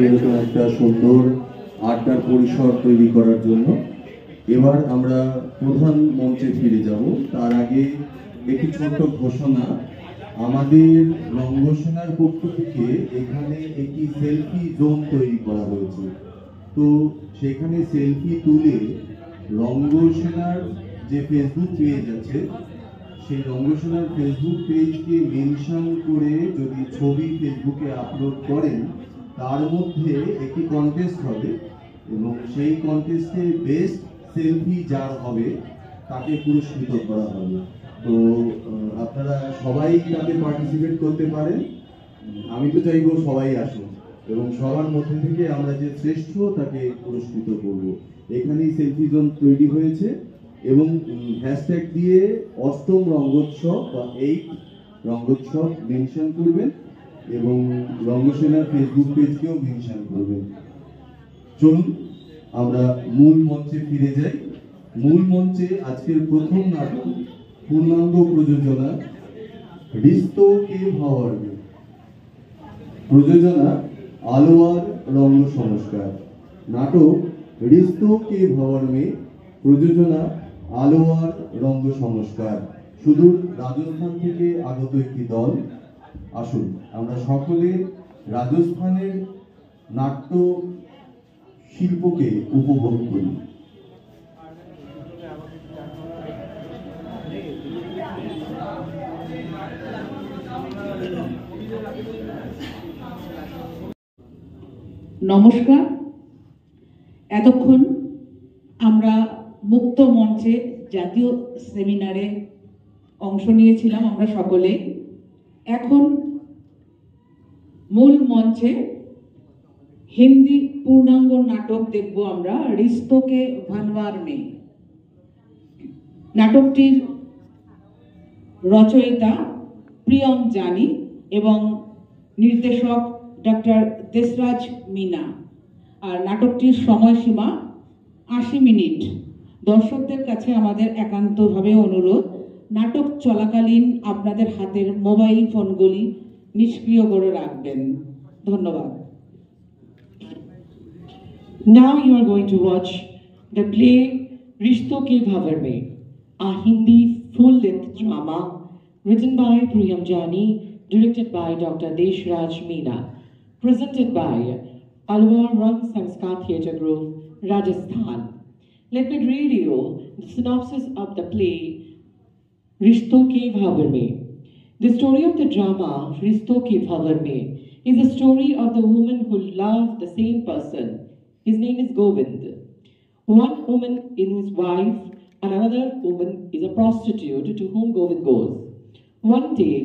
এরকম একটা সুন্দর আড্ডার পরিসর তৈরি করার জন্য এবার আমরা প্রধান মঞ্চে ফিরে যাব। তার আগে একটি ছোট্ট ঘোষণা, আমাদের রঙ্গসেনার পক্ষ থেকে এখানে একটি সেলফি জোন তৈরি করা হয়েছে। তো সেখানে সেলফি তুলে রঙ্গসেনার যে ফেসবুক পেজ আছে সেই রঙ্গসেনার ফেসবুক পেজকে মেনশন করে যদি ছবি ফেসবুকে আপলোড করেন তার মধ্যে একটি কন্টেস্ট হবে এবং সেই কন্টেস্টে বেস্ট সেলফি যার হবে তাকে পুরস্কৃত করা হবে। তো আপনারা সবাই তাতে পার্টিসিপেট করতে পারেন। আমি তো চাইবো সবাই আসুন এবং সবার মধ্যে থেকে আমরা যে শ্রেষ্ঠ তাকে পুরস্কৃত করব। এখানেই সেলফি জোন তৈরি হয়েছে এবং হ্যাশট্যাগ দিয়ে অষ্টম রঙ্গোৎসব বা 8 রঙ্গোৎসব মেনশন করবেন এবং রঙ্গসেনার ফেসবুক পেজকেও মেনশন করবেন। চলুন আমরা মূল মঞ্চে ফিরে যাই। মূল মঞ্চে আজকের প্রথম নাটক পূর্ণাঙ্গ প্রযোজনা রিশতো কে ভাওয়ার মে, প্রযোজনা আলোয়ার রঙ্গ সংস্কার। নাটক রিশতো কে ভাওয়ার মে, প্রযোজনা আলোয়ার রঙ্গ সংস্কার। সুদূর রাজস্থান থেকে আগত একটি দল। আসুন আমরা সকলে রাজস্থানের নাট্য শিল্পকে উপভোগ করি। নমস্কার। এতক্ষণ আমরা মুক্ত মঞ্চে জাতীয় সেমিনারে অংশ নিয়েছিলাম আমরা সকলে। এখন মূল মঞ্চে হিন্দি পূর্ণাঙ্গ নাটক দেখব আমরা, রিশতো কে ভানওয়ার মে। নাটকটির রচয়িতা প্রিয়ম জানি এবং নির্দেশক ডক্টর দেশরাজ মিনা। আর নাটকটির সময়সীমা 80 মিনিট। দর্শকদের কাছে আমাদের একান্তভাবে অনুরোধ, নাটক চলাকালীন আপনাদের হাতের মোবাইল ফোনগুলি নিষ্ক্রিয় করে রাখবেন। ধন্যবাদ। Now you are going to watch the play Rishto Ke Bhavar Mein, a Hindi full-length drama written by Priyam Jani, directed by Dr. Deshraj Meena, presented by Alwar Rang Sanskar Theatre Group, Rajasthan. Let me read you the synopsis of the play Rishto Ke Bhavar Mein. The story of the drama Rishto Ke Bhavar Mein is a story of the woman who loved the same person. His name is Govind. One woman is his wife and another woman is a prostitute to whom Govind goes. One day,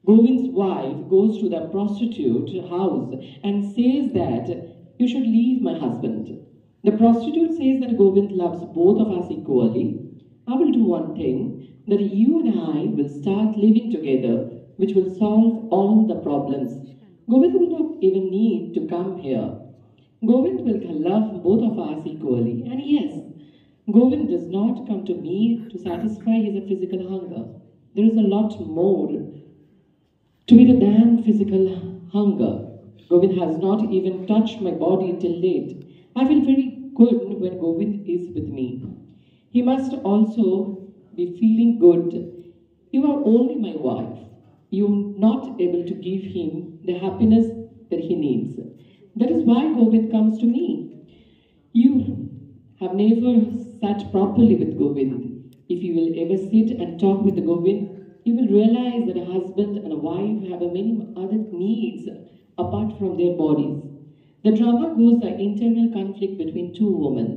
Govind's wife goes to the prostitute house and says that you should leave my husband. The prostitute says that Govind loves both of us equally. I will do one thing, that you and I will start living together, which will solve all the problems. Govind will not even need to come here. Govind will love both of us equally. And yes, Govind does not come to me to satisfy his physical hunger. There is a lot more to it than physical hunger. Govind has not even touched my body till date. I feel very good when Govind is with me. He must also be feeling good. You are only my wife. You are not able to give him the happiness that he needs. That is why Govind comes to me. You have never sat properly with Govind. If you will ever sit and talk with Govind, you will realize that a husband and a wife have many other needs apart from their bodies. The drama goes the internal conflict between two women.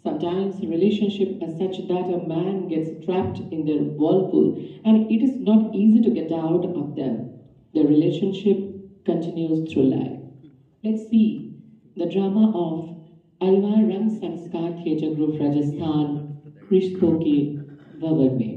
Sometimes a relationship is such that a man gets trapped in their whirlpool and it is not easy to get out of them. The relationship continues through life. Let's see the drama of Alwar Rang Sanskar Theatre Group, Rajasthan, Rishto Ke Bhavar Mein.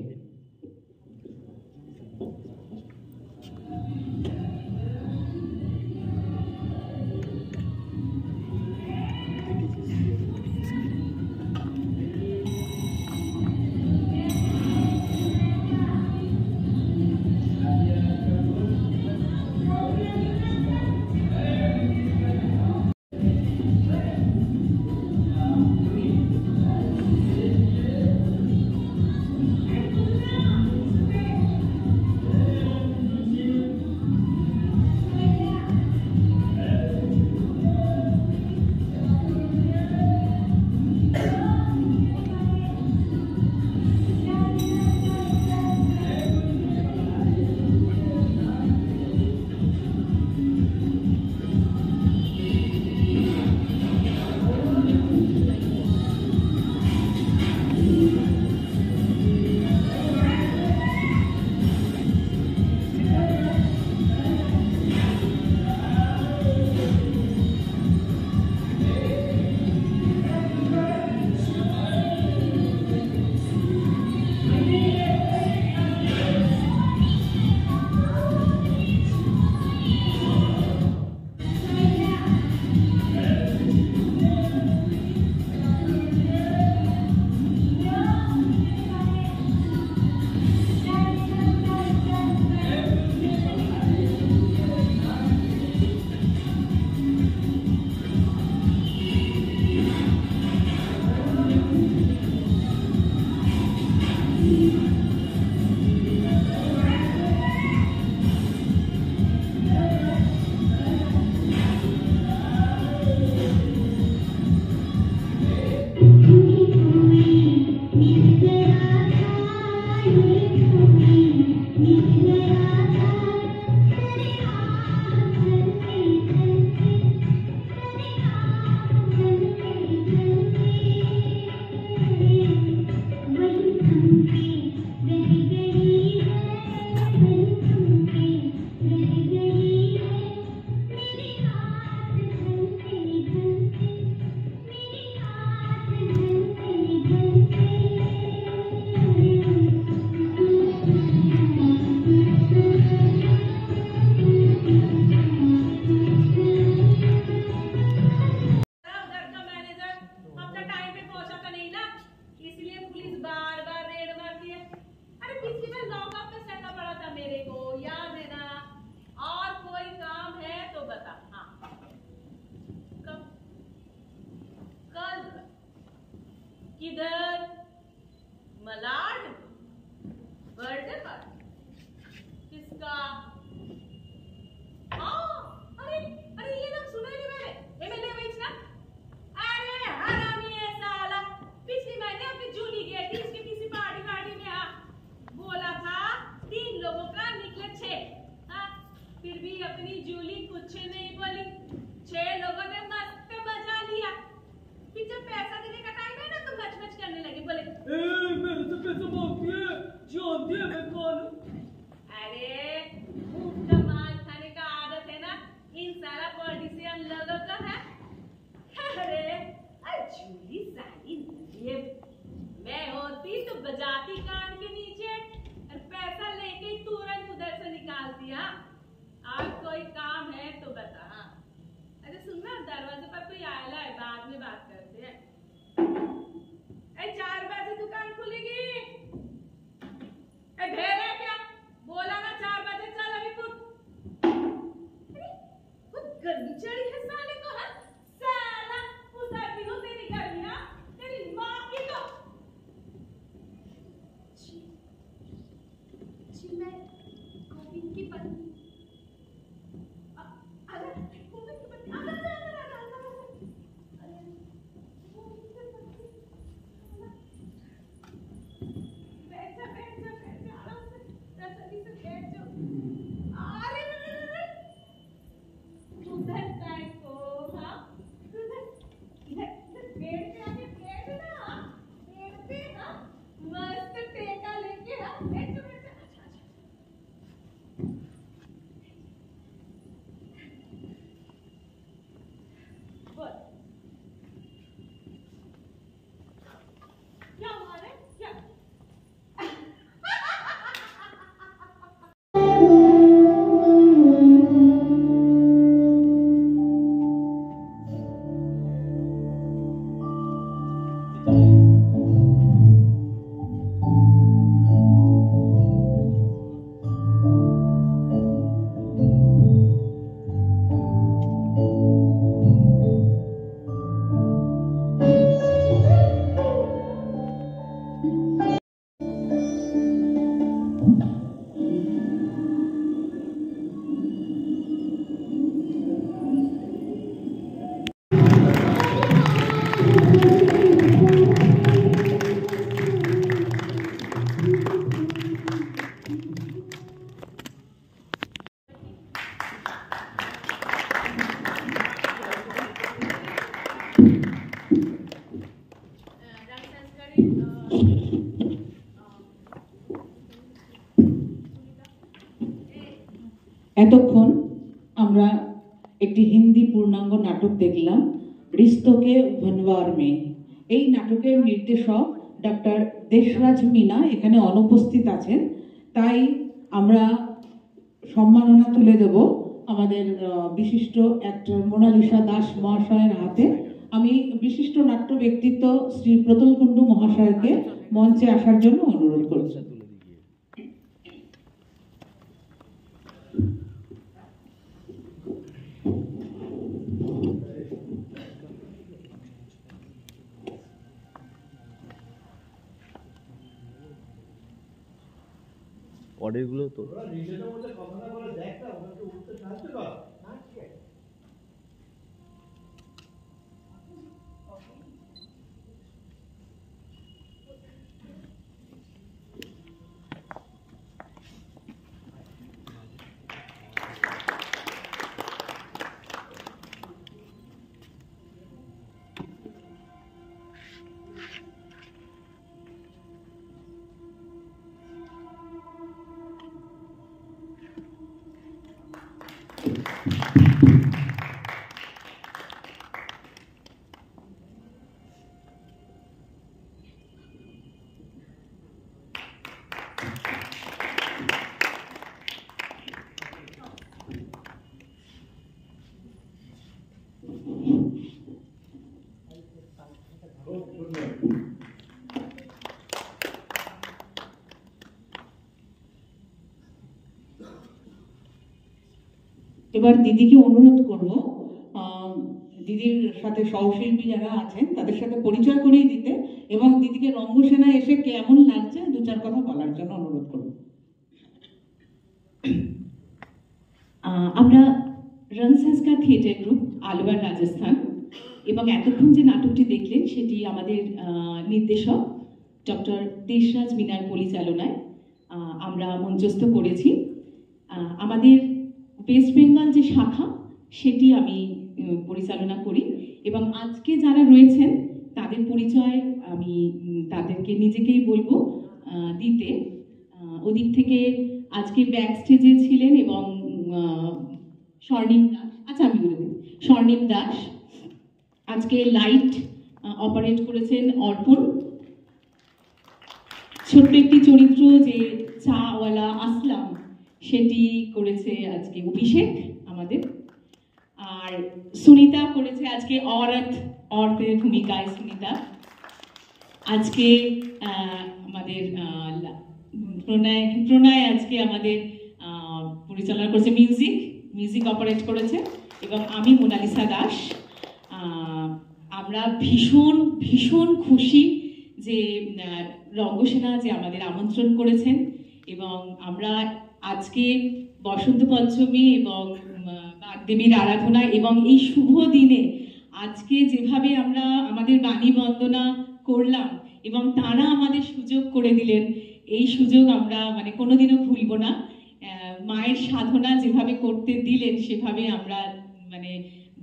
उसका। हाँ, अरे अरे ये नाम सुना नहीं मैंने, MLA बेचना। अरे हरामी है साला, पिछले महीने अपनी जूली गई थी उसके किसी पार्टी में। हाँ, बोला था 3 लोगों का निकले 6। हाँ, फिर भी अपनी जूली कुछ नहीं बोली, 6 लोगों ने मस्त मजा लिया। फिर जब पैसा देने का टाइम है ना तो मच करने लगे, बोले मेरे से पैसा मांगती है, जानती है मैं कौन हूँ। अरे मुंह का माल खाने का आदत है ना इन सारा पॉलिटिशियन लोगों का है। अरे झूली साली ये मैं होती तो बजाती कान के नीचे और पैसा लेके तुरंत उधर से निकालती। हाँ, आज कोई काम है तो बता। हाँ, अरे सुनना, दरवाजे पर कोई आया है, बाद में बात करते हैं। 4 बजे दुकान खुलेगी। ढेर है क्या? बोला ना 4 बजे चल अभी खुद। खुद गर्मी चढ़ी है साले को। है साला उधर दिनों तेरी गर्मियां तेरी माँ की तो। जी मैं गोविंद की पत्नी। अगर गोविंद की पत्नी अगर এতক্ষণ আমরা একটি হিন্দি পূর্ণাঙ্গ নাটক দেখলাম, রিস্তোকে ভনওয়ার মে। এই নাটকের নির্দেশক ডক্টর দেশরাজ মিনা এখানে অনুপস্থিত আছেন, তাই আমরা সম্মাননা তুলে দেব আমাদের বিশিষ্ট অ্যাক্টর মোনালিসা দাস মহাশয়ের হাতে। আমি বিশিষ্ট নাট্য ব্যক্তিত্ব শ্রী প্রতুল কুণ্ডু মহাশয়কে মঞ্চে আসার জন্য অনুরোধ করছি। অডিওগুলো তো নিজেদের মধ্যে কথা বলে দেখ না, ওনাকে উঠতে সাহায্য কর। না ঠিক আছে। এবার দিদিকে অনুরোধ করব দিদির সাথে সহশিল্পী যারা আছেন তাদের সাথে পরিচয় করিয়ে দিতে এবং দিদিকে রঙ্গসেনায় এসে কেমন লাগছে 2-4 কথা বলার জন্য অনুরোধ করব। আমরা রংসংস্কার থিয়েটার গ্রুপ আলওয়ার রাজস্থান এবং এতক্ষণ যে নাটকটি দেখলেন সেটি আমাদের নির্দেশক ডক্টর দেশরাজ মিনার পরিচালনায় আমরা মঞ্চস্থ করেছি। আমাদের ওয়েস্ট বেঙ্গল যে শাখা সেটি আমি পরিচালনা করি এবং আজকে যারা রয়েছেন তাদের পরিচয় আমি তাদেরকে নিজেকেই বলবো দিতে। ওদিক থেকে আজকে ব্যাক স্টেজে ছিলেন এবং স্বর্ণিম দাস, আচ্ছা আমি বলে দিই, স্বর্ণিম দাস আজকে লাইট অপারেট করেছেন অর্পণ। ছোট্ট একটি চরিত্র যে চাওয়ালা আসলাম সেটি করেছে আজকে অভিষেক আমাদের। আর সুনিতা করেছে আজকে অর্থের ভূমিকায় সুনিতা। আজকে আমাদের প্রণয় আজকে আমাদের পরিচালনা করেছে, মিউজিক অপারেট করেছে এবং আমি মোনালিসা দাস। আমরা ভীষণ ভীষণ খুশি যে রঙ্গসেনা যে আমাদের আমন্ত্রণ করেছেন এবং আমরা আজকে বসন্ত পঞ্চমী এবং বাগদেবীর আরাধনা এবং এই শুভ দিনে আজকে যেভাবে আমরা আমাদের বাণী বন্দনা করলাম এবং তারা আমাদের সুযোগ করে দিলেন, এই সুযোগ আমরা মানে কোনোদিনও ভুলব না। মায়ের সাধনা যেভাবে করতে দিলেন সেভাবে আমরা মানে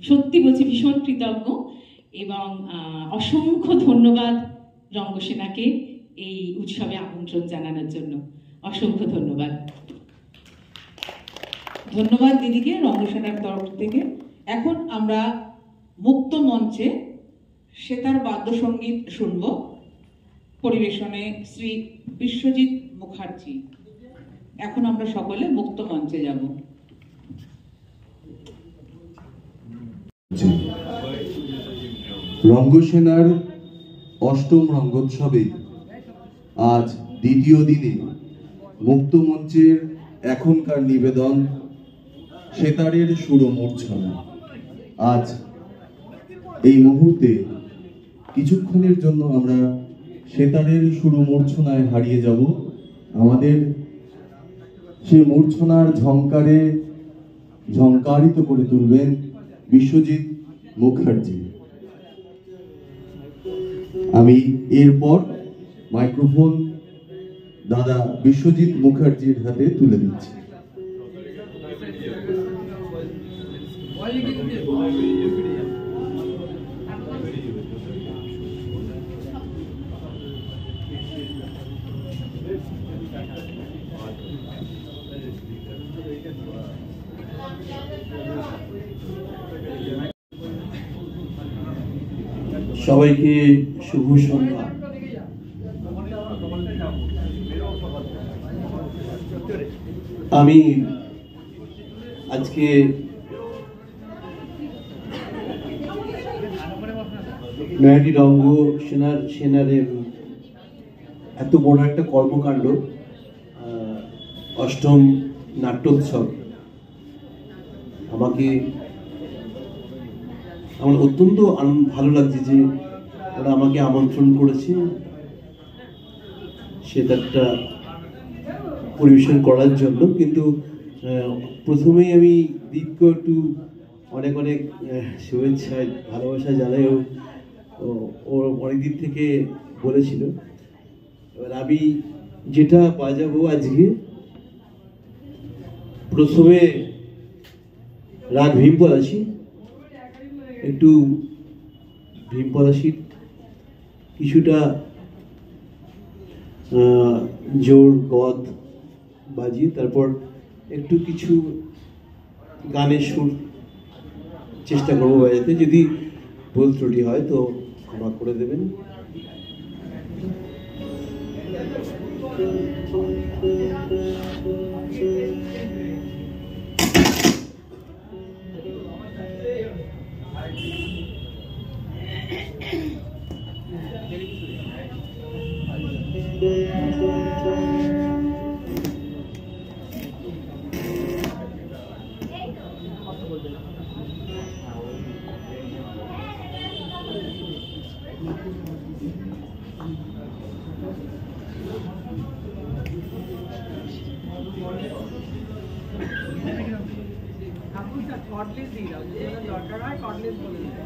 সত্যি বলছি ভীষণ কৃতজ্ঞ এবং অসংখ্য ধন্যবাদ রঙ্গসেনাকে এই উৎসবে আমন্ত্রণ জানানোর জন্য। অসংখ্য ধন্যবাদ। ধন্যবাদ দিদিকে রঙ্গসেনার তরফ থেকে। এখন আমরা মুক্ত মঞ্চে সেতার বাদ্যসঙ্গীত শুনব, পরিবেশনে শ্রী বিশ্বজিৎ মুখার্জি। এখন আমরা সকলে মুক্ত মঞ্চে যাব। রঙ্গসেনার অষ্টম রঙ্গোৎসবে আজ দ্বিতীয় দিনে মুক্ত মঞ্চের এখনকার নিবেদন সেতারের সুরমূর্ছনা। আজ এই মুহূর্তে কিছুক্ষণের জন্য আমরা সেতারের সুরমূর্ছনায় হারিয়ে যাব। আমাদের সে মূর্ছনার ঝংকারে ঝংকারিত করে তুলবেন বিশ্বজিৎ মুখার্জি। আমি এরপর মাইক্রোফোন দাদা বিশ্বজিৎ মুখার্জির হাতে তুলে দিচ্ছি। সবাইকে শুভ সন্ধ্যা। আমি আজকে নয়াটি রঙ্গসেনার এত বড় একটা কর্মকাণ্ড, অষ্টম নাট্যোৎসব, আমার অত্যন্ত ভালো লাগছে যে ওরা আমাকে আমন্ত্রণ করেছে সেটা পরিবেশন করার জন্য। কিন্তু প্রথমেই আমি দীপকে একটু অনেক অনেক শুভেচ্ছা ভালোবাসা জানাই। ও অনেকদিন থেকে বলেছিল। এবার আমি যেটা বাজাবো আজকে, প্রথমে রাগ ভীম পলাশী, একটু ভীম পলাশীর কিছুটা জোর গদ বাজিয়ে তারপর একটু কিছু গানের সুর চেষ্টা করবো বাজাতে। যদি ভুল ত্রুটি হয় তো ক্ষমা করে দেবেন। কর্ডলেস দিয়ে দাও, যদি ওনার দরকার হয় কর্ডলেস বলে দেবে।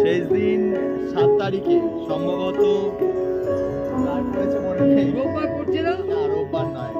শেষ দিন 7 তারিখে সম্ভবত কার করেছে মনে নেই, রোববার করছে না, রোববার নয়,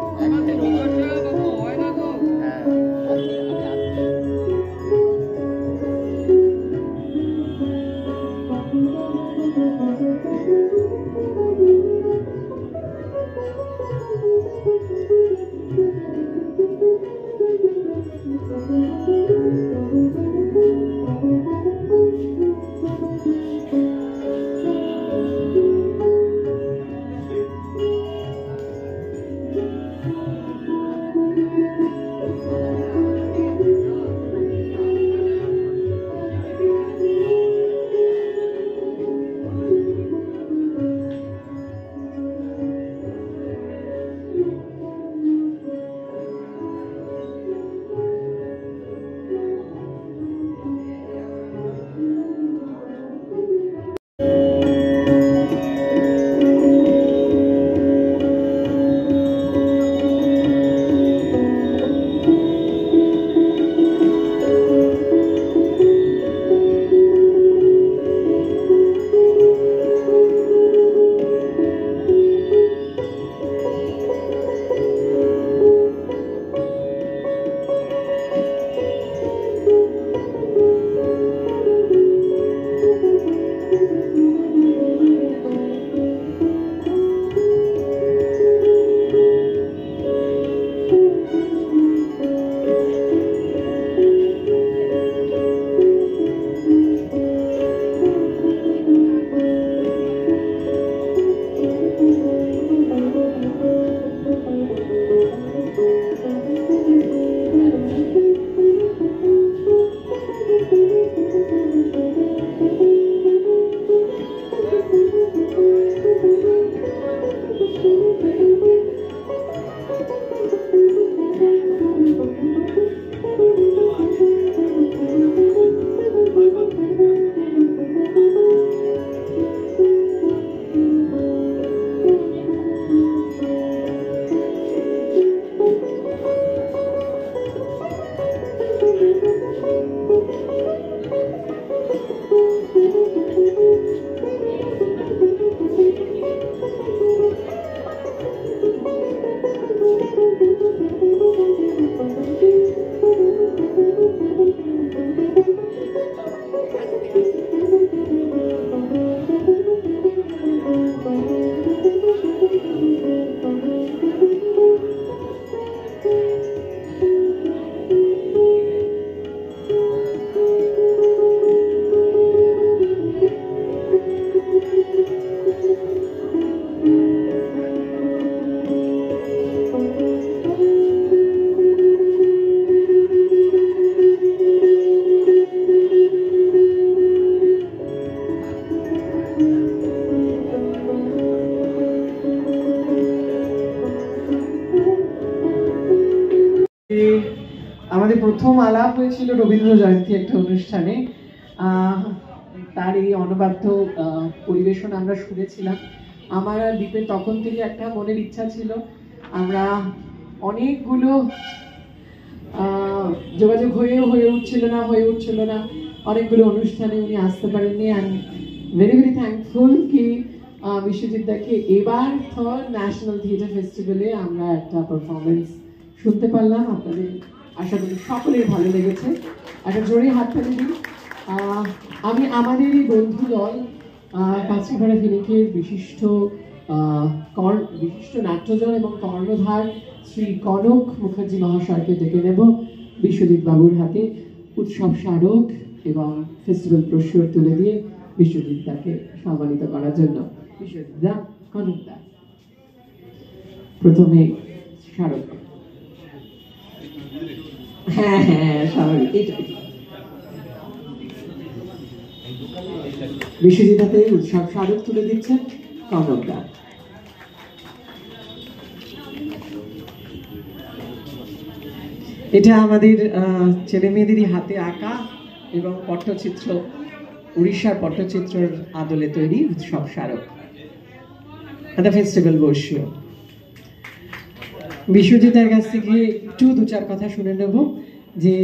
আমাদের প্রথম আলাপ হয়েছিল রবীন্দ্র জয়ন্তী একটা অনুষ্ঠানে, তার এই অনবাদ্য পরিবেশন আমরা শুনেছিলাম। আমার আর দীপের তখন থেকে একটা মনের ইচ্ছা ছিল, আমরা অনেকগুলো যোগাযোগ হয়ে উঠছিল না, অনেকগুলো অনুষ্ঠানে উনি আসতে পারেননি। অ্যান্ড ভেরি ভেরি থ্যাঙ্কফুল কি বিশ্বজিৎ দাকে এবার থার্ড ন্যাশনাল থিয়েটার ফেস্টিভ্যালে আমরা একটা পারফরমেন্স শুনতে পারলাম। আপনাদের আশা করি সকলের ভালো লেগেছে, একটা জোরে হাততালি দিই। আমি আমাদের এই বন্ধু দল কাঁচরিপাড়া ফিনিকের বিশিষ্ট নাট্যজন এবং কর্ণধার শ্রী কনক মুখার্জি মহাশয়কে ডেকে নেব বিশ্বজিৎ বাবুর হাতে উৎসব স্মারক এবং ফেস্টিভ্যাল ব্রোশিওর তুলে দিয়ে বিশ্বজিৎ দাকে সম্মানিত করার জন্য। বিশ্বজিৎ দা, কনক দা, প্রথমে স্মারক। হ্যাঁ হ্যাঁ স্বাভাবিক, এইটাই। বিশ্বজিৎ হাতে উৎসব স্মারক তুলে দিচ্ছেন কনক দা। এটা আমাদের ছেলে মেয়েদেরই হাতে আঁকা এবং পট্টচিত্র, উড়িষ্যার পট্টচিত্রের আদলে তৈরি উৎসব স্মারক, একটা ফেস্টিভ্যাল বর্ষীয়। বিশ্বজিতের কাছ থেকে একটু দু চার কথা শুনে নেব যে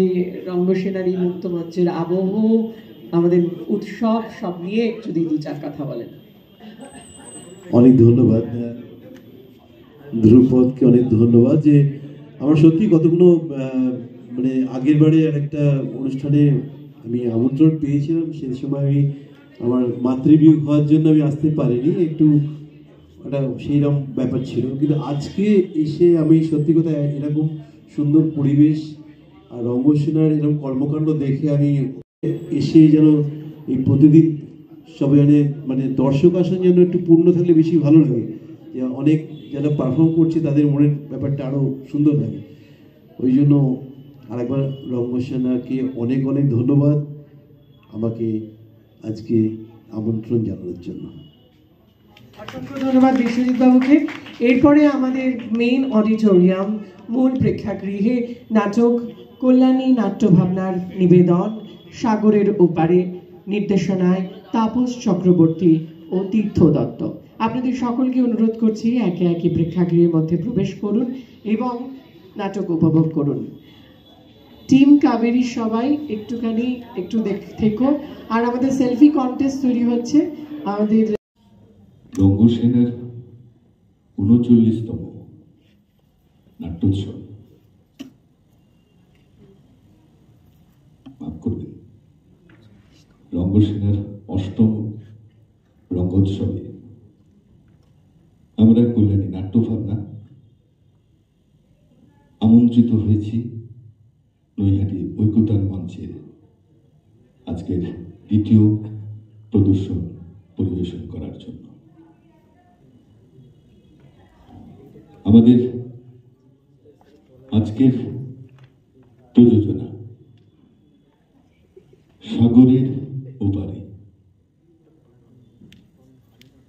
রঙ্গসেনার এই মুক্ত মঞ্চের আবহ, আমাদের উৎসব সব নিয়ে যদি দু চার কথা বলেন। অনেক ধন্যবাদ ধ্রুপদকে, অনেক ধন্যবাদ যে আমার সত্যি কতগুলো মানে আগের বারে আর একটা অনুষ্ঠানে আমি আমন্ত্রণ পেয়েছিলাম, সেই সময় আমি আমার মাতৃবিয়োগ হওয়ার জন্য আমি আসতে পারিনি, একটু একটা সেইরকম ব্যাপার ছিল। কিন্তু আজকে এসে আমি সত্যি কথা এরকম সুন্দর পরিবেশ আর রঙ্গসেনার এরকম কর্মকাণ্ড দেখে আমি এসে যেন এই প্রতিদিন সবাই মানে দর্শক আসন যেন একটু পূর্ণ থাকলে বেশি ভালো লাগে, যে অনেক যারা পারফর্ম করছে তাদের মনের ব্যাপারটা আরও সুন্দর লাগে। ওই জন্য আরেকবার রঙ্গসেনাকে অনেক অনেক ধন্যবাদ আমাকে আজকে আমন্ত্রণ জানানোর জন্য। অসংখ্য ধন্যবাদ বিশ্বজিৎ বাবুকে। এরপরে আমাদের মেইন অডিটোরিয়াম মূল প্রেক্ষাগৃহে নাটক কল্যাণী নাট্যভাবনার নিবেদন সাগরের ওপারে, নির্দেশনায় তাপস চক্রবর্তী ও তীর্থ দত্ত। আপনাদের সকলকে অনুরোধ করছি একে একে প্রেক্ষাগৃহের মধ্যে প্রবেশ করুন এবং নাটক উপভোগ করুন। টিম কাবেরী সবাই একটু থেকো। আর আমাদের সেলফি কন্টেস্ট তৈরি হচ্ছে। আমাদের রঙ্গসেনার ৩৯তম নাট্যোৎসব, মাফ করবেন, রঙ্গসেনার ৮ম রঙ্গোৎসবে আমরা কল্যাণী নাট্যভাবনা আমন্ত্রিত হয়েছি নৈহাটি ঐক্যতার মঞ্চের আজকের দ্বিতীয় প্রদর্শন পরিবেশন করার জন্য। আমাদের আজকের প্রযোজনা সাগরের ওপারে।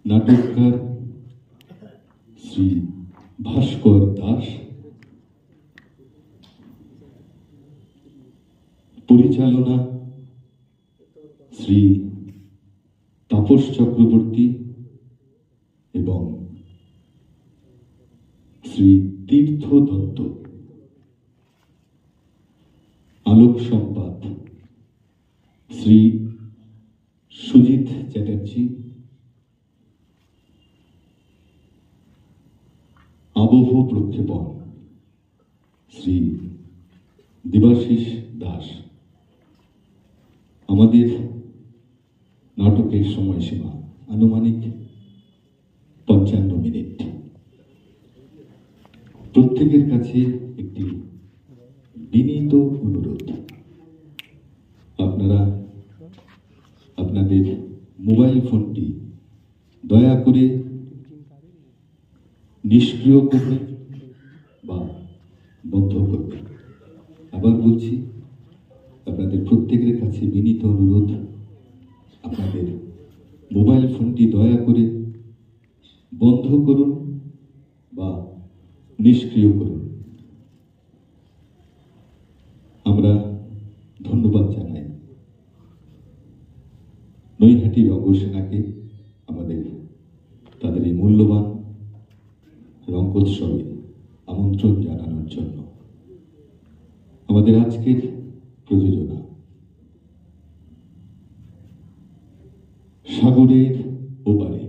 নাটককার শ্রী ভাস্কর দাস, পরিচালনা শ্রী তাপস চক্রবর্তী এবং শ্রী তীর্থ দত্ত, আলোক সম্পাদ শ্রী সুজিত চ্যাটার্জি, আবহ প্রক্ষেপণ শ্রী দেবাশিস দাস। আমাদের নাটকের সময়সীমা আনুমানিক ৫৫ মিনিট। প্রত্যেকের কাছে একটি বিনীত অনুরোধ, আপনারা আপনাদের মোবাইল ফোনটি দয়া করে নিষ্ক্রিয় করবেন বা বন্ধ করবেন। আবার বলছি, আপনাদের প্রত্যেকের কাছে বিনীত অনুরোধ, আপনাদের মোবাইল ফোনটি দয়া করে বন্ধ করুন বা নিষ্ক্রিয় করুন। আমরা ধন্যবাদ জানাই নৈহাটি রঙ্গসেনাকে আমাদের তাদের এই মূল্যবান রঙ্গোৎসবে আমন্ত্রণ জানানোর জন্য। আমাদের আজকের প্রযোজনা সাগরের ওপারে।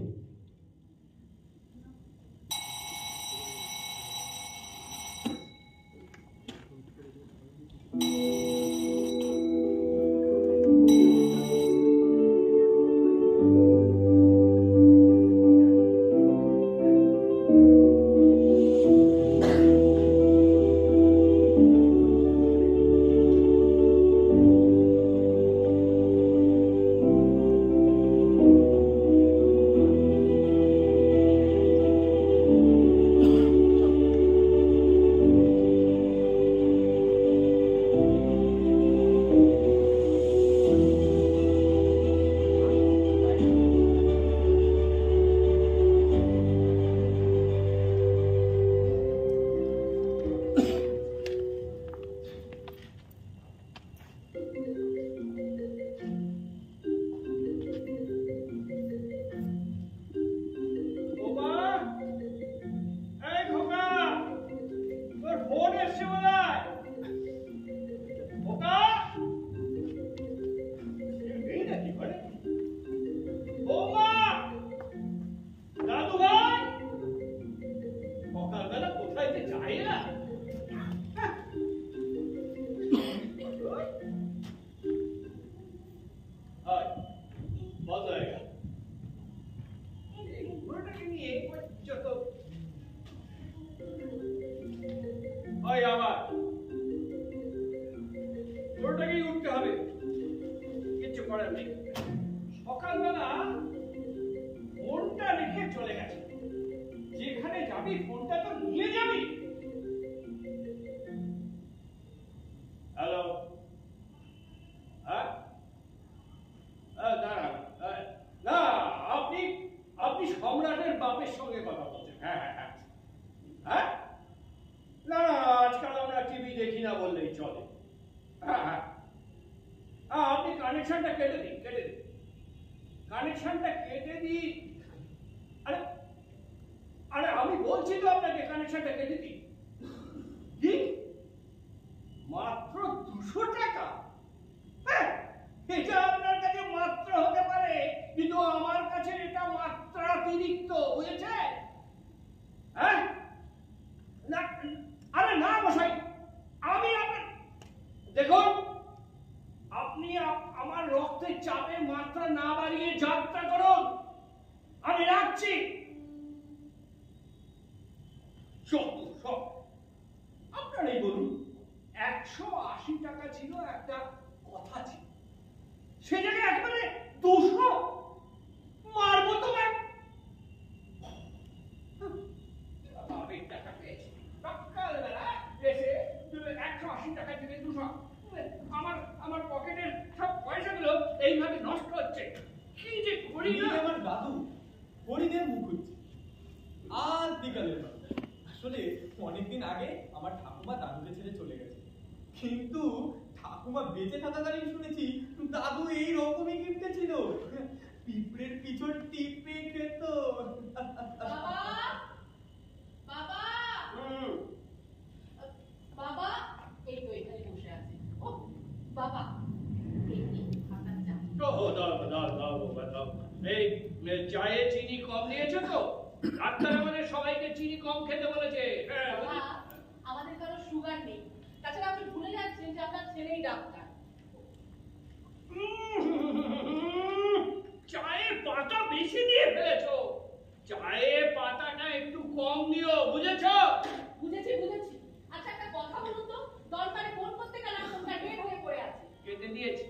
হবে, কিচ্ছু করার নেই। সকালবেলা ফোনটা রেখে চলে গেছে। যেখানে যাবি ফোনটা তো নিয়ে যাবি। হ্যালো, হ্যাঁ, দাঁড়ান, না, আপনি আপনি সম্রাটের বাপের সঙ্গে কথা বলছেন। হ্যাঁ হ্যাঁ হ্যাঁ হ্যাঁ, না না, আজকাল আমরা টিভি দেখি না বললেই চলে। হ্যাঁ হ্যাঁ হ্যাঁ, আপনি কানেকশনটা কেটে দিন, কেটে দিন, কানেকশনটা কেটে দিন। আরে আরে, আমি বলছি তো আপনাকে কানেকশনটা কেটে দিন। কি মাত্র 200 টাকা? হ্যাঁ, এটা আপনার কাছে মাত্র হতে পারে, কিন্তু আমার কাছে এটা মাত্রাতিরিক্ত, বুঝেছে? হ্যাঁ, না, আরে না মশাই, আমি আপনার দেখুন, আপনি আমার রক্তের চাপের মাত্রা না বাড়িয়ে যাত্রা করুন। আমি রাখছি। আপনারাই বলুন, 180 টাকা ছিল একটা কথা ছিল, সে জায়গায় একেবারে 200 মারবো তোমার। বাপের টাকা পেয়েছি, সকালবেলা এসে 180 টাকা থেকে 200। আমার পকেটের সব পয়সাগুলো এইভাবে নষ্ট হচ্ছে। কি যে করি না। আমার দাদু হরিণের মুখ হচ্ছে আজ বিকালের বেলা। আসলে অনেকদিন আগে আমার ঠাকুমা দাদুকে ছেড়ে চলে গেছে, কিন্তু ঠাকুমা বেঁচে থাকাকালীন শুনেছি দাদু এই রকমই কিনতে ছিল, পিঁপড়ের পিছন টিপে খেত। বাবা, বাবা, বাবা, এই তো এখানে বসে আছে। ও বাবা, এই আপনার চা। এই চায়ে চিনি কম দিয়েছো তো? ডাক্তার আমাদের সবাইকে চিনি কম খেতে বলেছে। বাবা, আমাদের কারো সুগার নেই, তাছাড়া আপনি ভুলে যাচ্ছেন যে আপনার ছেলেই ডাক্তার। চায়ে পাতা বেশি দিয়ে ফেলেছো, চায়ে পাতাটা একটু কম দিও, বুঝেছো? বুঝেছি বুঝেছি। আচ্ছা একটা কথা বলুন তো, দরকারে ফোন করতে গেলে ফোনটা ডেড হয়ে পড়ে আছে। কেটে দিয়েছি,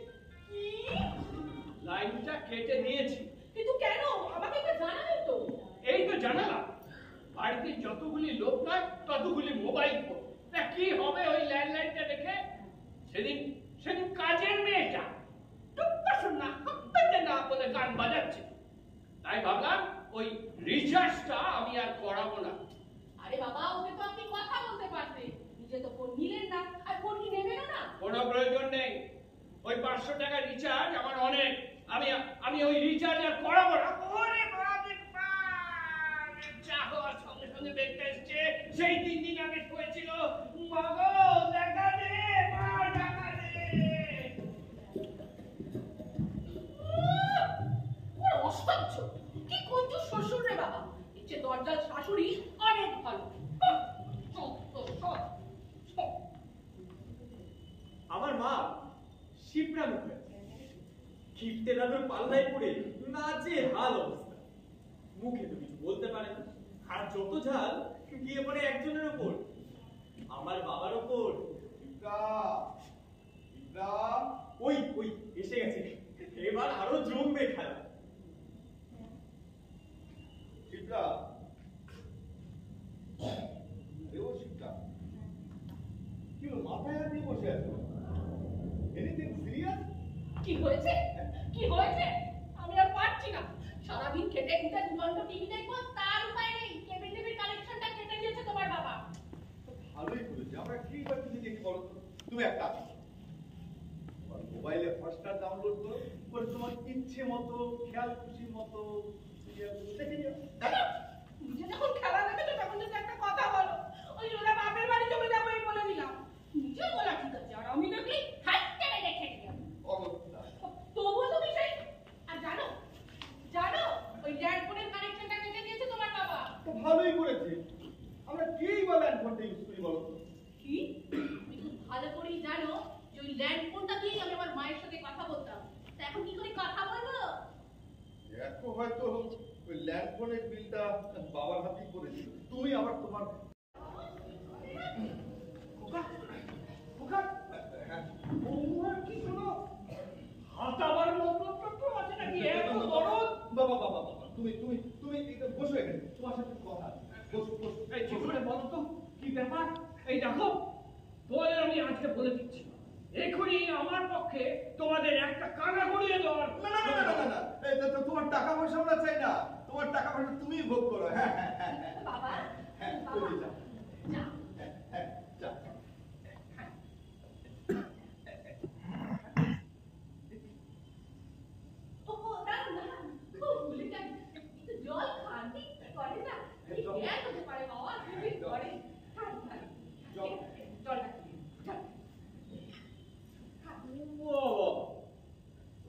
কি? লাইনটা কেটে দিয়েছি। কিন্তু কেন? আমাকে একটু জানাবেন তো। এই তো জানালাম, বাড়িতে যতগুলি লোক নয় ততগুলি মোবাইল ফোন, তা কি হবে ওই ল্যান্ডলাইনটা দেখে? সেদিন সেদিন কাজের মেয়েটা না বলে গান বাজাচ্ছে, তাই ভাবলাম ওই রিচার্জটা আমি আর করাবো না। আরে বাবা, ওকে তো আপনি কথা বলতে পারতেন, নিজে তো ফোন নিলেন না, আর ফোন কি নেবেনও না। কোনো প্রয়োজন নেই, ওই 500 টাকা রিচার্জ আমার অনেক। আমি ওই রিচার্জ আর করাবো না। ওরে বাবা, চা হওয়ার সঙ্গে সঙ্গে দেখতে এসছে সেই 3 দিন আগে শুয়েছিল। মাগো দেখা দে, মা দেখা দে। অসহ্য, কি কঞ্জুস শ্বশুর রে বাবা, ইচ্ছে দরজাল শাশুড়ি অনেক ভালো। আমার মা শিবরা মুখার্জি কিপ্টে দাদুর পাল্লায় পড়ে নাচে হাল অবস্থা, মুখে তো কিছু বলতে পারে না, আর যত ঝাল গিয়ে পড়ে একজনের ওপর, আমার বাবার ওপর। ওই ওই এসে গেছে, এবার আরো জমবে খেলা। শিবরা, দেও শিবরা, কি হলো মাথায় হাত দিয়ে বসে আছো? Anything serious? কি হয়েছে? কি হয়েছে? আমি আর পারছি না, সারাদিন খেটে খুঁটে 2 ঘন্টা টিভি দেখবো, তার উপায় নেই। কেবল টিভির কানেকশনটা কেটে দিয়েছে তোমার বাবা। ভালোই করেছে, আমরা কি বা কিছু দেখি বলো তো। তুমি একটা মোবাইলে হটস্টার ডাউনলোড করো, করে তোমার ইচ্ছে মতো খেয়াল খুশি মতো দেখে নিও। নিজে যখন খেলা দেখেছো তখন যদি একটা কথা বলো, ওই ওরা বাপের বাড়ি চলে যাবো এই বলে দিলাম। নিজে বলা ঠিক আছে, আর আমি দেখলি হাত টেনে দেখে নিলাম। অবস্থা তবুও তুমি সেই, আর জানো জানো ওই ল্যান্ড ফোনের কানেকশনটা কেটে দিয়েছে তোমার বাবা। তো ভালোই করেছে, আমরা কেই বা ল্যান্ড ফোনটা ইউজ করি বলো তো? কি? তুমি খুব ভালো করেই জানো যে ওই ল্যান্ড ফোনটা দিয়েই আমি আমার মায়ের সাথে কথা বলতাম। তা এখন কি করে কথা বলবো? দেখো হয়তো ওই ল্যান্ড ফোনের বিলটা বাবার হাতেই করেছিল, তুমি আবার তোমার খোকা, খোকা, বৌমার কি কোনো এক্ষুনি আমার পক্ষে তোমাদের একটা কানা করিয়ে দেওয়ার না না না না না না এটা তো তোমার টাকা পয়সা আমরা চাই না, তোমার টাকা পয়সা তুমি ভোগ করো। হ্যাঁ হ্যাঁ হ্যাঁ বাবা হ্যাঁ বাবা তুমি যাও। যা হ্যাঁ যাও। ওহো দাঁড়ান দাঁড়ান খুব ভুলে যান একটু জল খান ঠিক করে না কি জ্ঞান হতে পারে বাবা কি করে খান খান জলটা খান বাবা,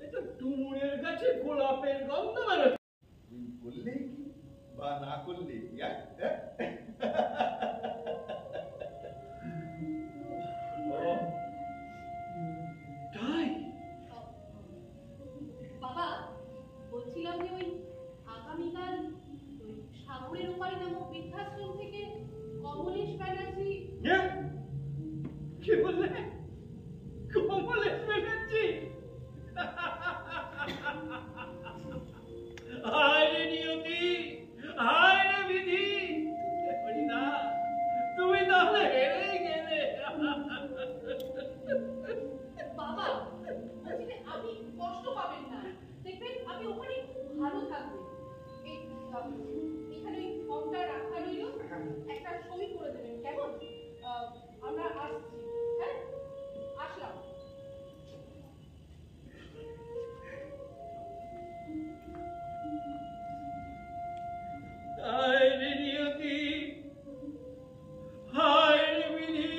এটা ডুমুরের গাছে গোলাপের গন্ধ বেরোচ্ছে। তুই বললে কি বা না করলে কি, তাই বাবা বলছিলাম যে ওই আগামীকাল ওই সাগরের ওপারে নামক বৃদ্ধাশ্রম থেকে কমলেশ ব্যানার্জি কি বললে? কমলেশ ব্যানার্জি? হায় রে নিয়তি, হায় রে বিধি, হরিদা, তুমি তাহলে হেরে গেলে। বাবা বলছি যে আপনি কষ্ট পাবেন না, দেখবেন আপনি ওখানে খুব ভালো থাকবেন। এই এখানে ওই ফর্মটা রাখা রইল, একটা সই করে দেবেন কেমন? আমরা আসছি, হ্যাঁ আসলাম। হায় রে নিয়তি, হায় রে বিধি,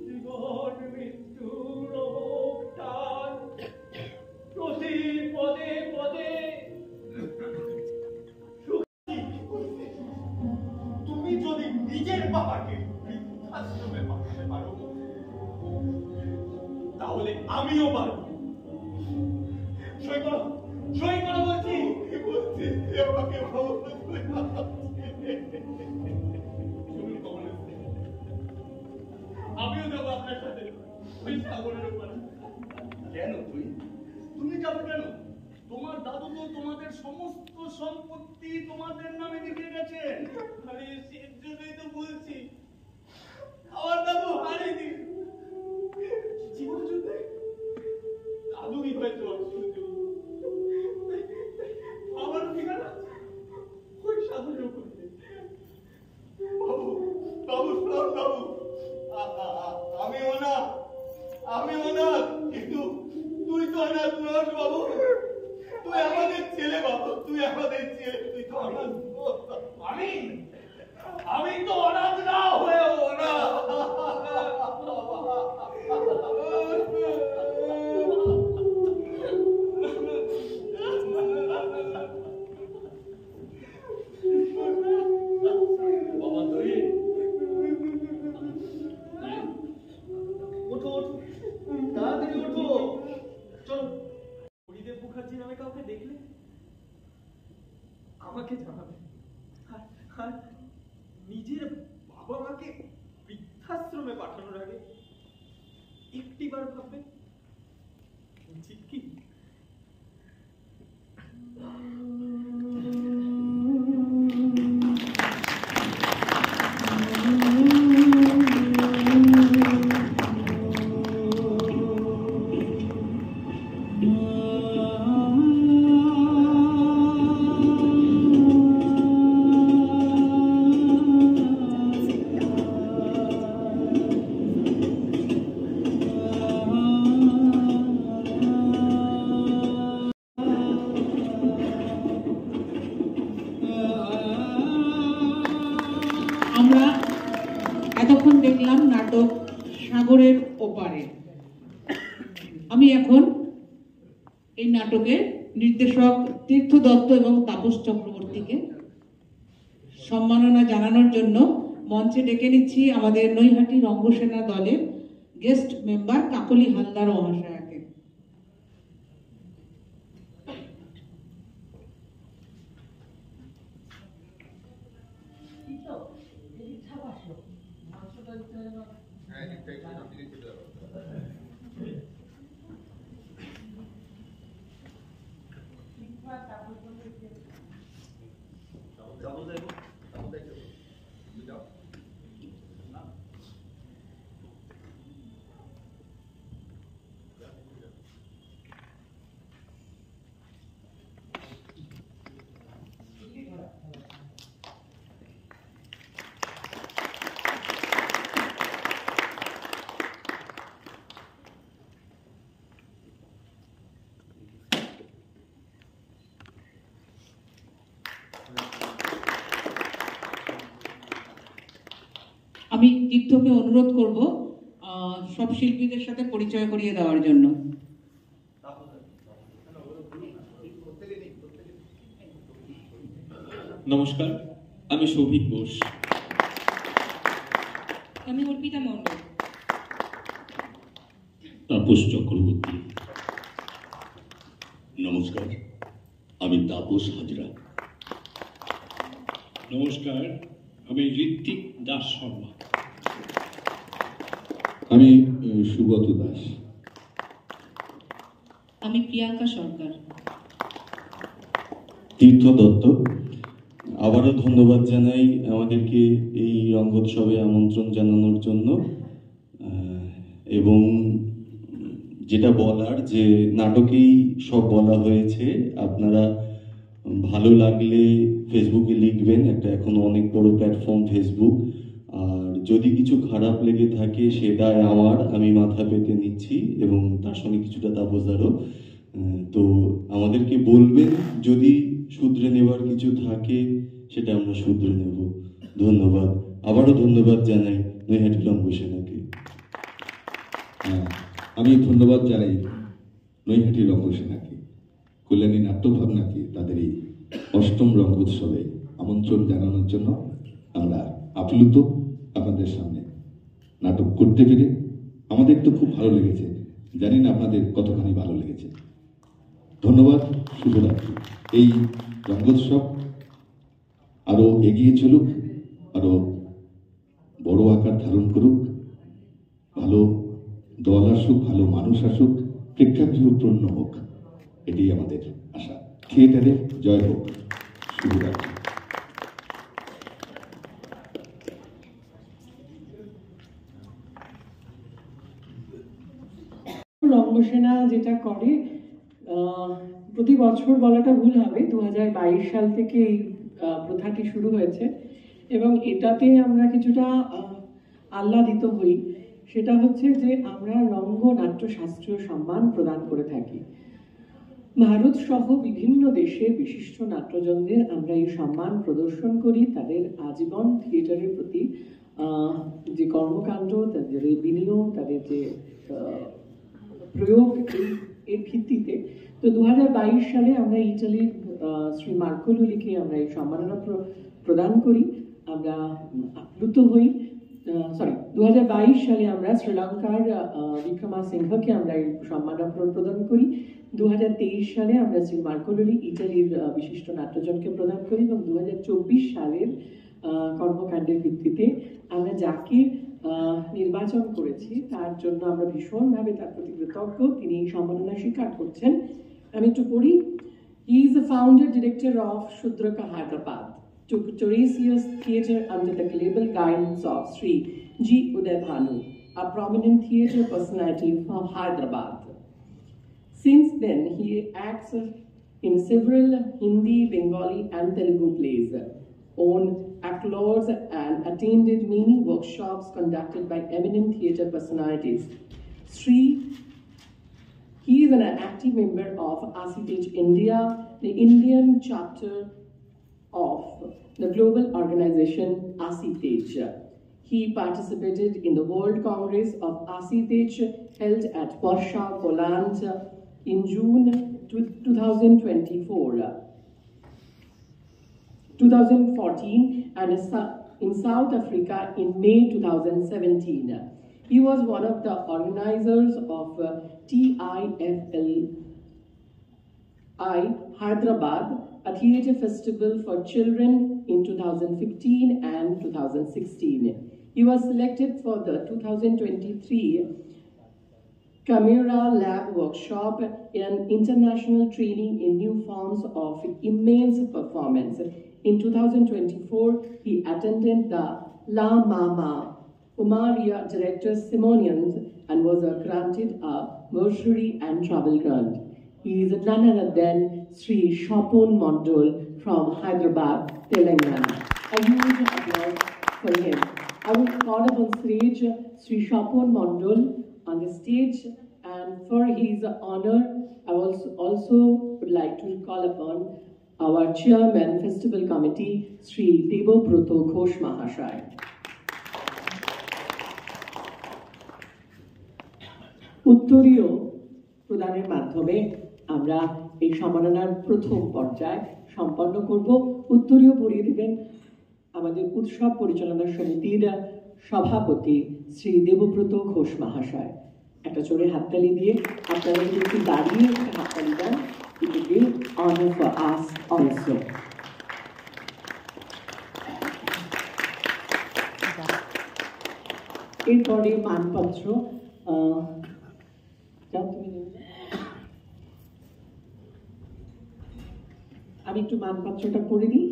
জীবন মৃত্যুর অমোঘ টান প্রতি পদে পদে। তুমি যদি নিজের বাবাকে বৃদ্ধাশ্রমে পাঠাতে পারো তাহলে আমিও পারবো। সই করো, সই করো বলছি। বলছি আমাকে ভালো আমিও যাবো আপনার সাথে ওই সাগরের উপরে। কেন তুমি যাবে কেন? তোমার দাদু তো তোমাদের সমস্ত সম্পত্তি তোমাদের নামে লিখে গেছেন। আরে সেই জন্যই তো বলছি আমার দাদু হারিয়ে জীবন যুদ্ধে দাদুই হয়তো আমার ঠিকানা ওই সাগরের উপরে। বাবু বাবু শোন বাবু, আমি অনাথ, আমি অনাথ, কিন্তু তুই তো অনাথ নস বাবু। তুই আমাদের ছেলে বাবু, তুই আমাদের ছেলে, তুই তো অনাথ। আমি তো অনাথ না হয়ে অনাথ। বাবা তুই ওঠো, ওঠো, তাড়াতাড়ি ওঠো, চলো। হরিদেব মুখার্জি নামে কাউকে দেখলে আমাকে জানাবে। আর নিজের বাবা মাকে বৃদ্ধাশ্রমে পাঠানোর আগে একটিবার ভাববে উচিত কি? আমরা এতক্ষণ দেখলাম নাটক সাগরের ওপারে। আমি এখন এই নাটকের নির্দেশক তীর্থ দত্ত এবং তাপস চক্রবর্তীকে সম্মাননা জানানোর জন্য মঞ্চে ডেকে নিচ্ছি আমাদের নৈহাটি রঙ্গসেনা দলের গেস্ট মেম্বার কাকলি হালদার মহাশয়াকে। যাবো আমি তীর্থকে অনুরোধ করব সব শিল্পীদের সাথে পরিচয় করিয়ে দেওয়ার জন্য। নমস্কার, আমি সৌভিক বোস। আমি অর্পিতা মণ্ডল। তাপস চক্রবর্তী। নমস্কার, আমি তাপস হাজরা। নমস্কার, আমি ঋত্বিক দাস শর্মা। আমি সুগত দাস। আমি প্রিয়াঙ্কা সরকার। তীর্থ দত্ত। আবারও ধন্যবাদ জানাই আমাদেরকে এই রঙ্গোৎসবে আমন্ত্রণ জানানোর জন্য, এবং যেটা বলার যে নাটকেই সব বলা হয়েছে। আপনারা ভালো লাগলে ফেসবুকে লিখবেন, একটা এখন অনেক বড় প্ল্যাটফর্ম ফেসবুক। আর যদি কিছু খারাপ লেগে থাকে সেটা আমি মাথা পেতে নিচ্ছি, এবং তার সঙ্গে কিছুটা তাপসদারও। তো আমাদেরকে বলবেন যদি শুধরে নেওয়ার কিছু থাকে, সেটা আমরা শুধরে নেব। ধন্যবাদ। আবারও ধন্যবাদ জানাই নৈহাটি রঙ্গসেনাকে। আমি ধন্যবাদ জানাই নৈহাটি রঙ্গসেনাকে, কল্যাণী নাট্যভাবনাকে তাদের এই ৮ম রঙ্গোৎসবে আমন্ত্রণ জানানোর জন্য। আমরা আপ্লুত আপনাদের সামনে নাটক করতে পেরে। আমাদের তো খুব ভালো লেগেছে, জানি না আপনাদের কতখানি ভালো লেগেছে। ধন্যবাদ, শুভরাত্রি। এই রঙ্গোৎসব আরো এগিয়ে চলুক, আরো বড় আকার ধারণ করুক, ভালো দল আসুক, ভালো মানুষ আসুক, প্রেক্ষাগৃহ পূর্ণ হোক, এটাই আমাদের আশা। থিয়েটারে জয় হোক। শুভরাত্রি। রঙ্গসেনা যেটা করে, প্রতি বছর বলাটা ভুল হবে, 2022 সাল থেকে এই প্রথাটি শুরু হয়েছে, এবং এটাতে আমরা কিছুটা আহ্লাদিত হই। সেটা হচ্ছে যে আমরা রঙ্গনাট্য শাস্ত্রীয় সম্মান প্রদান করে থাকি। ভারত সহ বিভিন্ন দেশের বিশিষ্ট নাট্যজনদের আমরা এই সম্মান প্রদর্শন করি। তাদের আজীবন থিয়েটারের প্রতি যে কর্মকাণ্ড, তাদের বিনিয়োগ, তাদের যে প্রয়োগ, এর ভিত্তিতে। তো 2022 সালে আমরা ইটালির শ্রী মার্কো লুলিকে আমরা এই সম্মাননা প্রদান করি। আমরা আপ্লুত হই। 2022 সালে আমরা শ্রীলঙ্কার বিক্রমা সিংহকে আমরা এই সম্মাননা প্রদান করি। 2023 সালে আমরা শ্রী মার্কো লুলি ইটালির বিশিষ্ট নাট্যজনকে প্রদান করি, এবং 2024 সালের কর্মকাণ্ডের ভিত্তিতে আমরা যাকে নির্বাচন করেছি তার জন্য আমরা ভীষণভাবে তার প্রতি কৃতজ্ঞ। তিনি এই সম্মাননা স্বীকার করছেন। আমি একটু পড়ি। He is the founder director of Shudraka Hyderabad, took Taurasius Theatre under the label guidance of Sri G. Uday Bhanu, a prominent theatre personality from Hyderabad. Since then, he acts in several Hindi, Bengali, and Telugu plays, owned accolades, and attended many workshops conducted by eminent theatre personalities. He is an active member of ASITEJ India, the Indian chapter of the global organization ASITEJ. He participated in the World Congress of ASITEJ held at Warsaw, Poland in June 2014, and in South Africa in May 2017. He was one of the organizers of TIFLI Hyderabad, a theatre festival for children in 2015 and 2016. He was selected for the 2023 Camera Lab workshop in international training in new forms of immense performance. In 2024, he attended the La Mama Umaria Director Simonians and was granted a bursary and travel grant. He is none other than Sri Shapon Mondol from Hyderabad, Telangana. A huge applause for him. I will call upon stage Sri Shapon Mondol on the stage, and for his honor, I also would like to call upon our chairman, Festival Committee, Sri Debobruto Ghosh Mahashaya. উত্তরীয় প্রদানের মাধ্যমে আমরা এই সম্মাননার প্রথম পর্যায় সম্পন্ন করব। উত্তরীয় পড়িয়ে দেবেন আমাদের উৎসব পরিচালনা সমিতির সভাপতি শ্রী দেবব্রত ঘোষ মহাশয়। একটা জোরে হাততালি দিয়ে আপনারা যদি একটু দাঁড়িয়ে একটা হাততালি দেন, it will be honor for us also. এরপরে মানপত্র যাও তুমি নিয়ে যাও। আমি একটু মানপত্রটা করে দিই।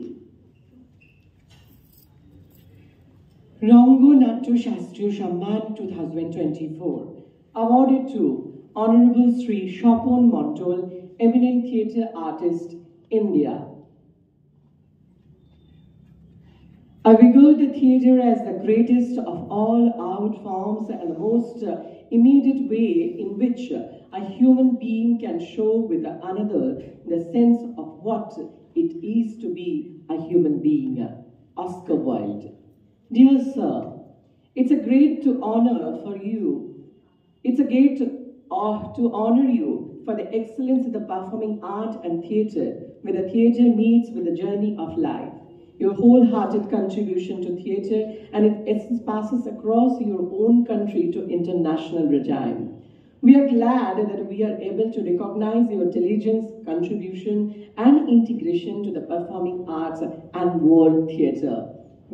রঙ্গনাট্য শাস্ত্রীয় সম্মান 2024 awarded to Honorable Sri Shapon Mondol, eminent theatre artist, India. I regard the theatre as the greatest of all art forms and the most immediate way in which a human being can show with another the sense of what it is to be a human being. Oscar Wilde. Dear sir, it's a great honor for you. It's a great to honor you for the excellence in the performing art and theatre, where the theatre meets with the journey of life. Your wholehearted contribution to theatre and its essence passes across your own country to international regime. We are glad that we are able to recognize your diligence, contribution, and integration to the performing arts and world theatre.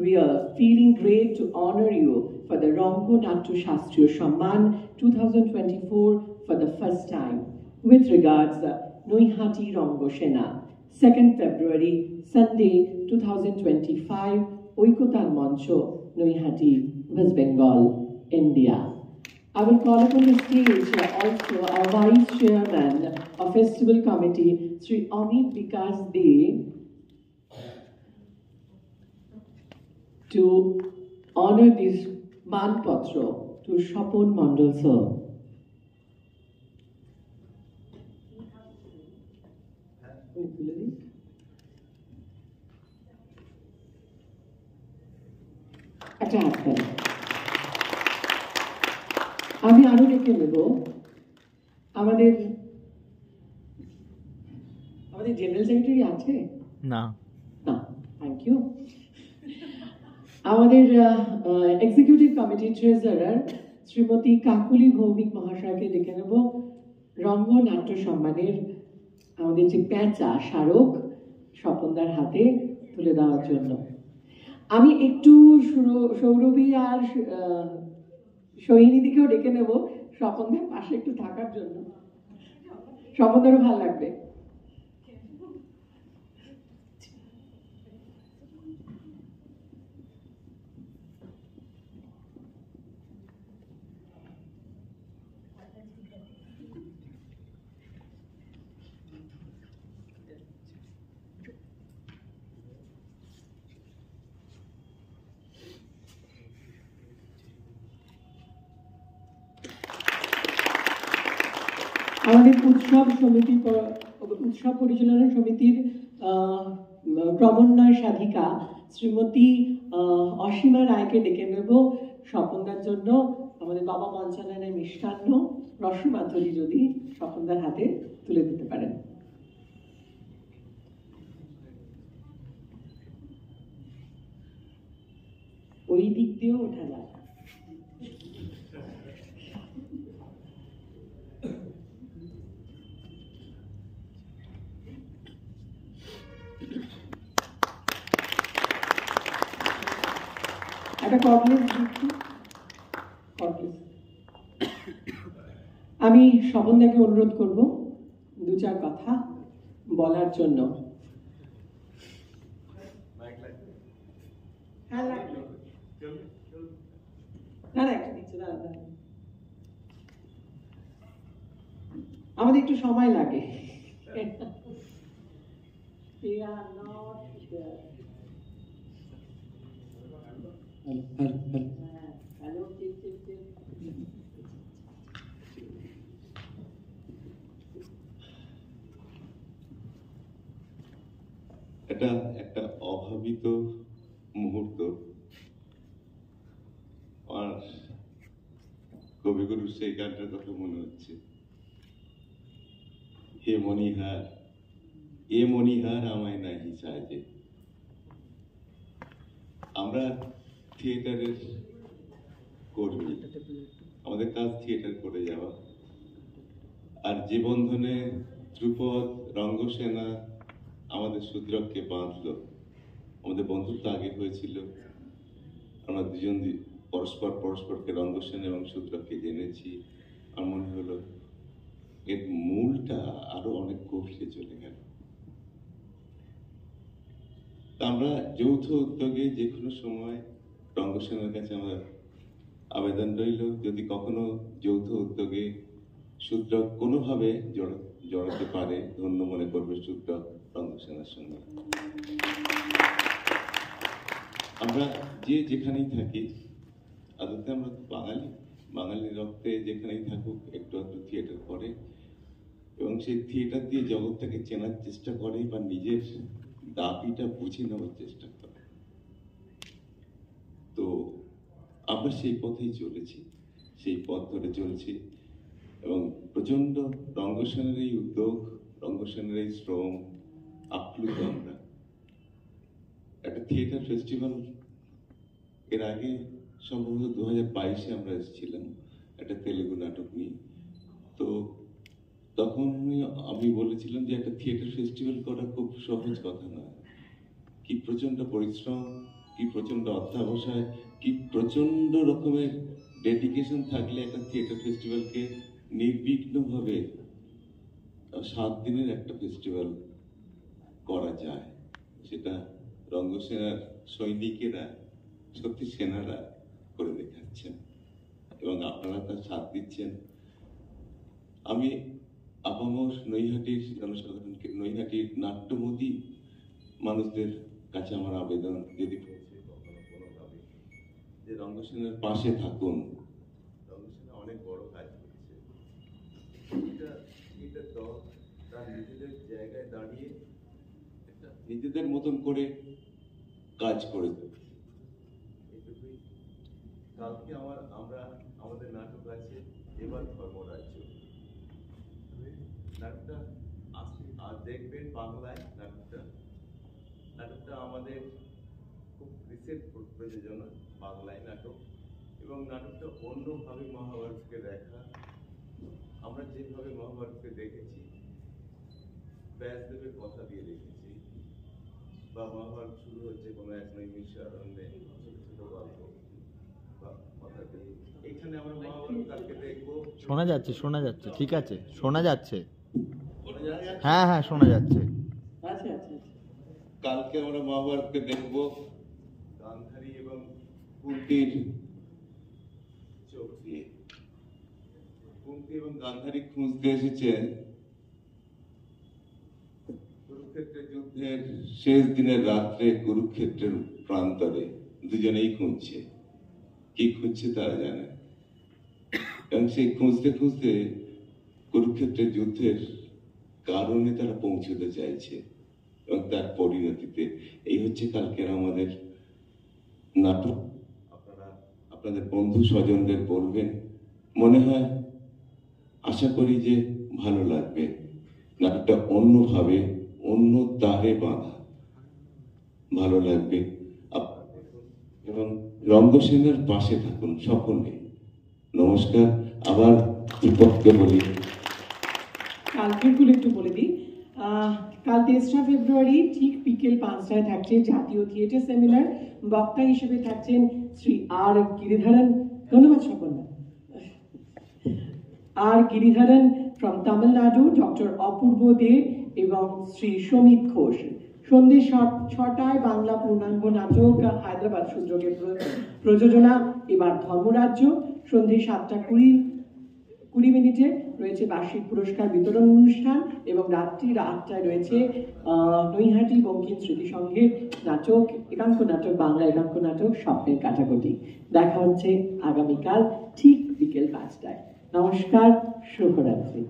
We are feeling great to honor you for the Rangonattu Shastriya Samman 2024 for the first time. With regards, Noihati Rangosena, 2nd February, Sunday 2025, Oikotar Moncho, Noihati, West Bengal, India. I will call upon the stage also our Vice Chairman of Festival Committee, Sri Amit Vikas De, to honor this Manpatro to Shapon Mondol sir. একটা হাততালি। আমি আরো ডেকে নেব আমাদের general secretary আছে না? না, থ্যাংক ইউ। আমাদের executive committee treasurer Shrimati Kakuli Bhowmik মহাশয়কে ডেকে নেব রঙ্গনাট্য সম্মানের আমাদের যে প্যাঁচা স্মারক স্বপনদার হাতে তুলে দেওয়ার জন্য। আমি একটু সৌরভী আর সোহিনীদিকেও ডেকে নেব স্বপনদার পাশে একটু থাকার জন্য, স্বপনদারও ভালো লাগবে। আমাদের উৎসব পরিচালনা সমিতির ক্রমোন্নয় সাধিকা শ্রীমতী অসীমা রায়কে ডেকে নেব স্বপনদার জন্য আমাদের বাবা মঞ্চালনের মিষ্টান্ন রসমাধুরী যদি স্বপনদার হাতে তুলে দিতে পারেন। ওই দিক দিয়েও ওঠা যায়। আমি স্বপনদাকে অনুরোধ করব দু চার কথা বলার জন্য। আমাদের একটু সময় লাগে। এটা একটা অভাবিত মুহূর্ত। আমার খুব কবিগুরুর সেই গানটার কথা মনে হচ্ছে, হে মণিহার এ মণিহার আমায় নাহি সাজে। আমরা থিয়েটারের কর্মী, আমাদের কাজ থিয়েটার করে যাওয়া। আর যে বন্ধনে ধ্রুপদ রঙ্গসেনা আমাদের শূদ্রককে বাঁধলো, আমাদের বন্ধুত্ব আগে হয়েছিল, আমরা দুজন পরস্পরকে রঙ্গসেনা এবং শূদ্রককে জেনেছি। আমার মনে হলো এর মূলটা আরো অনেক গভীরে চলে গেল। আমরা যৌথ উদ্যোগে যে কোনো সময় রঙ্গসেনার কাছে আমার আবেদন রইল, যদি কখনো যৌথ উদ্যোগে শূদ্রক কোনোভাবে জড়াতে পারে, ধন্য মনে করবে শূদ্রক রঙ্গসেনার সঙ্গে। আমরা যে যেখানেই থাকি, আদতে আমরা বাঙালি রক্তে যেখানেই থাকুক একটু একটু থিয়েটার করে এবং সেই থিয়েটার দিয়ে জগৎটাকে চেনার চেষ্টা করে বা নিজের দাবিটা বুঝে নেওয়ার চেষ্টা করে। তো আমরা সেই পথেই চলেছি, সেই পথ ধরে চলছি এবং প্রচন্ড রঙ্গসেনার এই উদ্যোগ, রঙ্গসেনার এই শ্রম আপ্লুত। আমরা একটা থিয়েটার ফেস্টিভ্যাল এর আগে সম্ভবত 2022-এ আমরা এসেছিলাম একটা তেলেগু নাটক নিয়ে। তো তখন আমি বলেছিলাম যে একটা থিয়েটার ফেস্টিভ্যাল করা খুব সহজ কথা না, কি প্রচন্ড পরিশ্রম, কি প্রচন্ড অধ্যাবসায়, কি প্রচন্ড রকমের ডেডিকেশন থাকলে একটা থিয়েটার ফেস্টিভ্যালকে নির্বিঘ্নভাবে 7 দিনের একটা ফেস্টিভ্যাল করা যায়। সেটা রঙ্গসেনার সৈনিকেরা, সত্যি সেনারা করে দেখাচ্ছেন এবং আপনারা তার সাথ দিচ্ছেন। আমি আপামর নৈহাটির জনসাধারণকে, নৈহাটির নাট্যমতী মানুষদের কাছে আমার আবেদন, যদি কোনোভাবে যে রঙ্গসেনার পাশে থাকুন। রঙ্গসেনা অনেক বড় কাজ করছে, এটা দল তার নিজেদের জায়গায় দাঁড়িয়ে একটা নিজেদের মতন করে কাজ করে দেবে। এইটুকুই। কালকে আমাদের নাটক আছে এবার ধর্মরাজ্য। নাটকটা আর দেখবেন বাংলায়। নাটকটা আমাদের খুব রিসেন্ট প্রযোজনা, বাংলায় নাটক, এবং নাটকটা অন্যভাবে মহাভারতকে দেখা। আমরা যেভাবে মহাভারতকে দেখেছি, ব্যাসদেবের কথা দিয়ে দেখেছি, বা মহাভারত শুরু হচ্ছে কোনো এক নৈমিষারণ্যে ছোট ছোট গল্প বা কথা দিয়ে। এখানে আমরা মহাভারত কালকে দেখবো। শোনা যাচ্ছে, ঠিক আছে, শোনা যাচ্ছে। হ্যাঁ হ্যাঁ শোনা যাচ্ছে। কালকে আমরা মহাভারতকে দেখব গান্ধারী এবং কুন্তির চোখ দিয়ে। কুন্তি এবং গান্ধারী খুঁজতে এসেছেন কুরুক্ষেত্রের যুদ্ধের শেষ দিনের রাত্রে, কুরুক্ষেত্রের প্রান্তরে দুজনেই খুঁজছে। কি খুঁজছে তারা জানে, এবং সেই খুঁজতে খুঁজতে কুরুক্ষেত্রের যুদ্ধের কারণে তারা পৌঁছতে চাইছে এবং তার পরিণতিতে। এই হচ্ছে কালকের আমাদের নাটক। আপনারা আপনাদের বন্ধু স্বজনদের বলবেন, মনে হয়, আশা করি যে ভালো লাগবে। নাটকটা অন্যভাবে, অন্য তারে বাঁধা, ভালো লাগবে। এবং রঙ্গসেনার পাশে থাকুন সকলে। নমস্কার। আবার দীপককে বলি, কালকের গুলো একটু বলে দিই। কাল 23 ফেব্রুয়ারি ঠিক বিকেল 5টায় থাকছে জাতীয় থিয়েটার সেমিনার। বক্তা হিসেবে থাকছেন শ্রী আর গিরিধরন। ধন্যবাদ সকলকে। আর গিরিধরন ফ্রম তামিলনাড়ু, ডক্টর অপূর্ব দে এবং শ্রী সমিত ঘোষ। সন্ধ্যে 6টায় বাংলা পূর্ণাঙ্গ নাটক হায়দ্রাবাদ সূত্রকের প্রযোজনা এবার ধর্মরাজ্য। সন্ধ্যে 7:20 রয়েছে বার্ষিক পুরস্কার বিতরণ অনুষ্ঠান এবং রাত্রি 8টায় রয়েছে নৈহাটি বঙ্কিম স্মৃতি সংঘের নাটক, একাঙ্ক নাটক, বাংলা একাঙ্ক নাটক স্বপ্নের কাটাকুটি। দেখা হচ্ছে আগামীকাল ঠিক বিকেল 5টায়। নমস্কার, শুভরাত্রি।